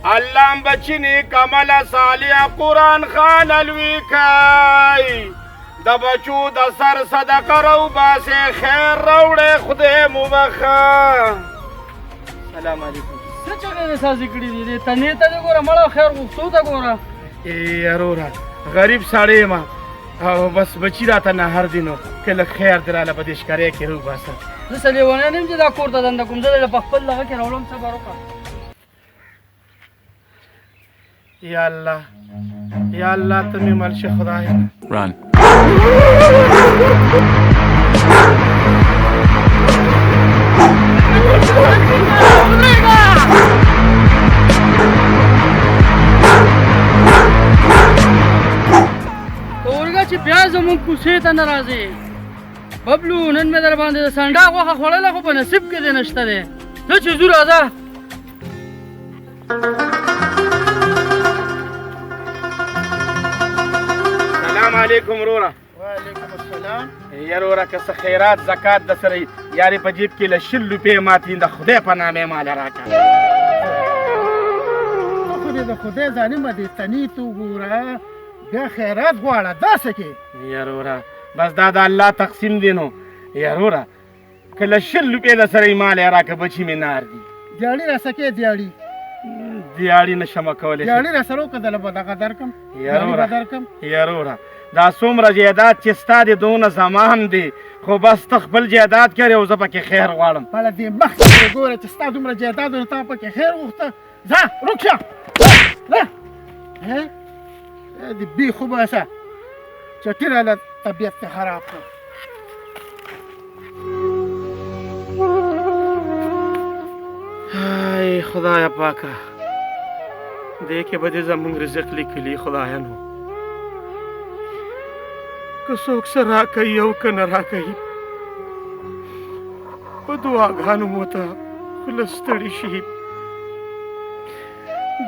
اللهم بچی نیک عمله صالح قرآن خان الوی کوي د بچو د سر صدقه روباسې خیر راوړی خدای مو بخه. سلام علیکم. څه چغې دې سازي کړي دي تنې ته دې ګوره مړه خیر غوښتو ته ګوره. ای وروره غریب سړی یم او بس بچي راته نهر دي نو که لږ خیر دې راله په دې ښکارۍ کې روباسه. زه څه لیونی نه یم چې دا کور ته دنده کوم. زه دې په خپل دغه کې راوړم صبر وکړه. یا الله یا الله ته مې مل شي خدایه. Run. اورګه چې بیا زمونږ کوڅې ته نه راځې ببلو نن مې در باندې د سنډا غوښه خوړله خو په نصیب کې دې نشته دی. ته چې ځو راځه. سلام علیکم وروره. وعلیکم السلام. یا وروره که څه خیرات زکات د سره یارې په جیب کې له 100 روپۍ ماتې د خدای په نامې ماله راکړه. خو دې د خدای ظالمه دې تنې ته وګوره بیا خیرات غواړه داسې کې. یا وروره بس دا د الله تقسیم دی نو. یا وروره که له 100 روپۍ د سره یې ماله راکړه بچي مې نار دي. دیاړي راسکې دیاړي دیاړي نشم کولی. دیاړي راسره وکړه به دغه درکم درکم. یا وروره دا څومره جایداد چې ستا دی دونه زمان دی خو بس ته خپل جایداد کړې او زه پکې خیر غواړم. بله دې مخکې ګوره چې ستا دومره جایداد نو تا پکې خیر غوښته. ځه روک شه دې بې خوبه شه چټي راله طبیعت ته خراب کړه. ای خدایه پاکه دې کې به دې زموږ رزق لیکلي خدایه نو که څوک څه راکوي او که نه راکوي په دعاګانو مو ته خوله ستړي شي.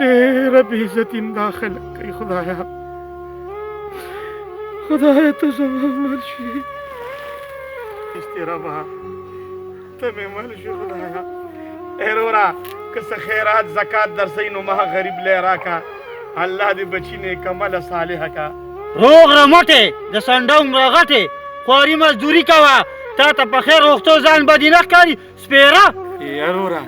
ډېره بې عزتي م دا خلک کوي خدایه. خدایه ته زما مل شي. استرابه ته مې مل شي خدایه. ای وروره که څه خیرات زکات درسئ نو ما غریب لی راکه. الله دې بچي نیک عمله صالحه که. روغ رمټې د سنډه عمره غټې خواري مزدوري کوه. تا ته په خیر غوښتو ځان بدي نه ښکاري سپېره. ای وروره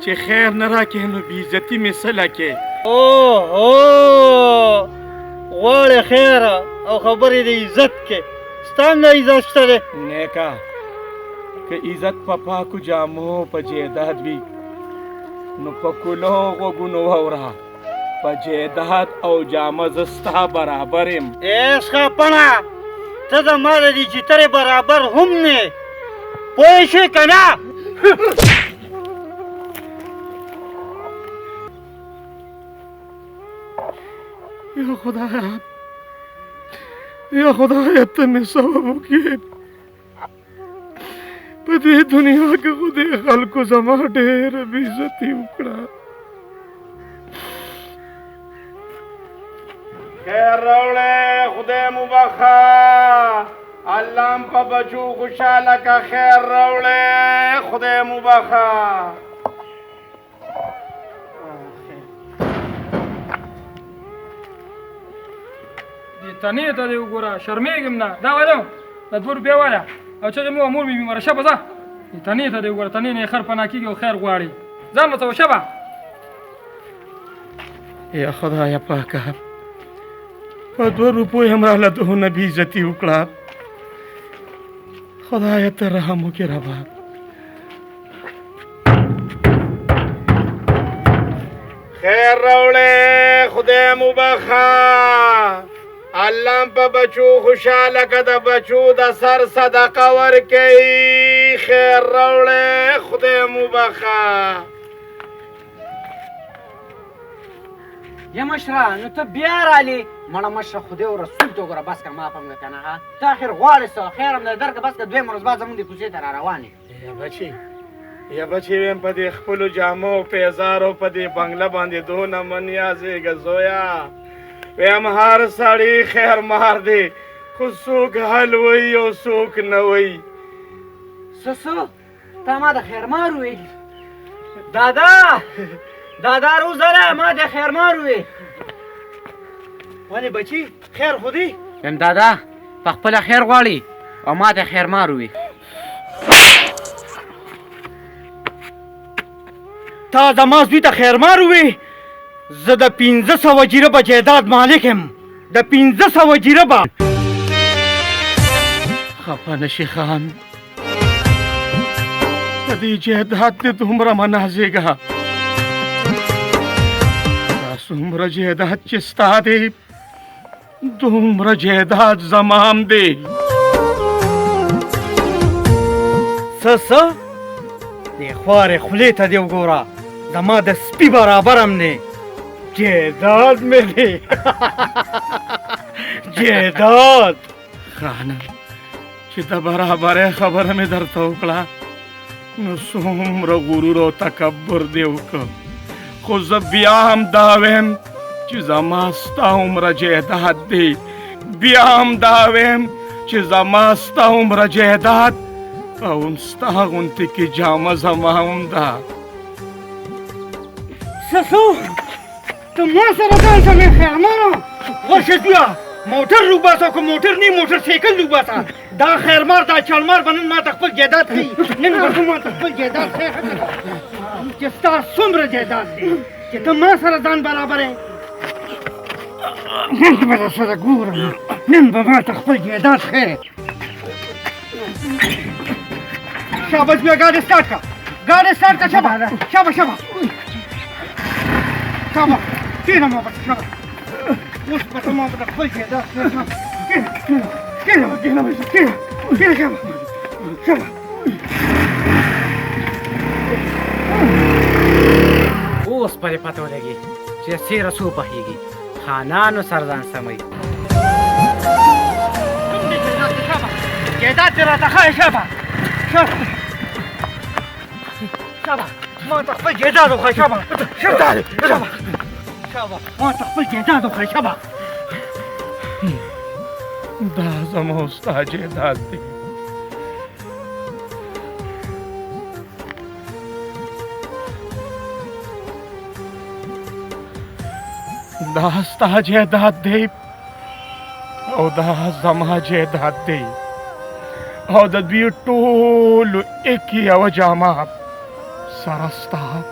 چې خیر نه راکې نو بې عزتي مې څه لکې. او غواړې خیر او خبرې د عزت کې ستا هم د عزت شته دی. نیکه که عزت په پاکو جامو په جایداد وي نو په کلو غوږونو واوره په جایداد او جامه زه ستا برابر یم. عشقه پڼه ته زما د دې چترې برابر هم نه پوه شوې که نه. یا خدایه یا خدایه ته مې سبب وکړې. په دې دنیا کې خو دې خلکو زما ډېره بې عزتي وکړه. خیر راوړی خدای مو بخه. الله م په بچو خوشحاله که. خیر راوړی خدای مو بخه. دې تنې ته دې وګوره شرمېږم نه. دا وایه دا 2 روپۍ وایه او چې زموږ مور مې بیماره شبه ځه تنې ته دې وګوره. تنې نه یې خر پناه کېږي او خیر غواړي. ځان ورته وشبه. یا خدایه پاکه په 2 روپیو هم راله دونه بې عزتي وکړه. خدایه ته رحم وکړې ربه. خیر راوړی خدای مو بخه. الله په بچو خوشحاله که د بچو د سر صدقه ورکوي. خیر راوړی خدای مو بخه. یا مشره نو ته بیا رالې مړه مشره خدای او رسول ته وګوره بس که ما پنګه که نه ته اخر غواړې څه خیر هم در درکه بس که 2 ورځ بعد زمونږ د کوڅې ته را روان یې. یا بچی ویم په دې خپلو جامو پیزارو په دې بنګله باندې دونه منیازېږه زویا. ویم هر سړی خیر مار دی خو څوک حل وایي او څوک نه وایي. څه تا ما د خیر مار ویلي دادا. دا دارو زره ما د خیر ماروي ولې بچي خیر خو دی یم دادا په خپل خیر غواړي او ما ته خیر ماروي تا زما زوی ته خیر ماروي زه د 1500 جریبه جایداد مالک یم د 1500 جریبه خفه نشي خان د دې جایداد دې دومره منازېږه دا څومره جایداد چې ستا دی دومره جایداد زما هم دی څه دې خوارې خولې ته دې وګوره زما د سپي برابر هم نه جایداد مې دی جایداد خانه چې د برابرۍ خبره مې درته وکړه نو څومره غرور او تکبر دې وکړ خو زه بیا هم دا ویم چې زما ستا عمره جایداد دی بیا هم دا ویم چې زما ستا عمره جایداد او ستا غوندې کې جامه زما هم ده څه ته ما سره ځان ته مې خیرمانه ورشه بیا موټر روباسه که موټر نه موټر سایکل روباسه دا خیرمار دا چالمار به نن ما ته خپل جایداد ښیي نن به ما ته خپل جایداد ښیي چې ستا څومره جایداد دی چې ته ما سره ځان برابرې نن به درسره ګورم نن به ما ته خپل جایداد ښیي شاباش بیا ګاډي سټارټ کړه ګاډي سټارټ کړه شاباش شاباش کېنه ما پسې شاباش اوس به ته ما ته خپل جایداد کېنه شاباش اوس پرې پته ولګي چې سیره څو پخېږي خانانو سر ځان سموي جایداد دې راته ښایي شاباش ما ته خپل جایداد وښایه شاباش ما ته خپل جایداد وښایه شاباش دا زما او ستا جایداد دی دا ستا جایداد دی او دا زما جایداد دی او د دوی ټولو ایک یوه جامه سره ستا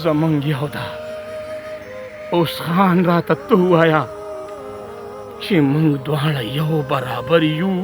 زمونږ یو ده اوس خان راته ته ووایه چې موږ دواړه یو برابر یو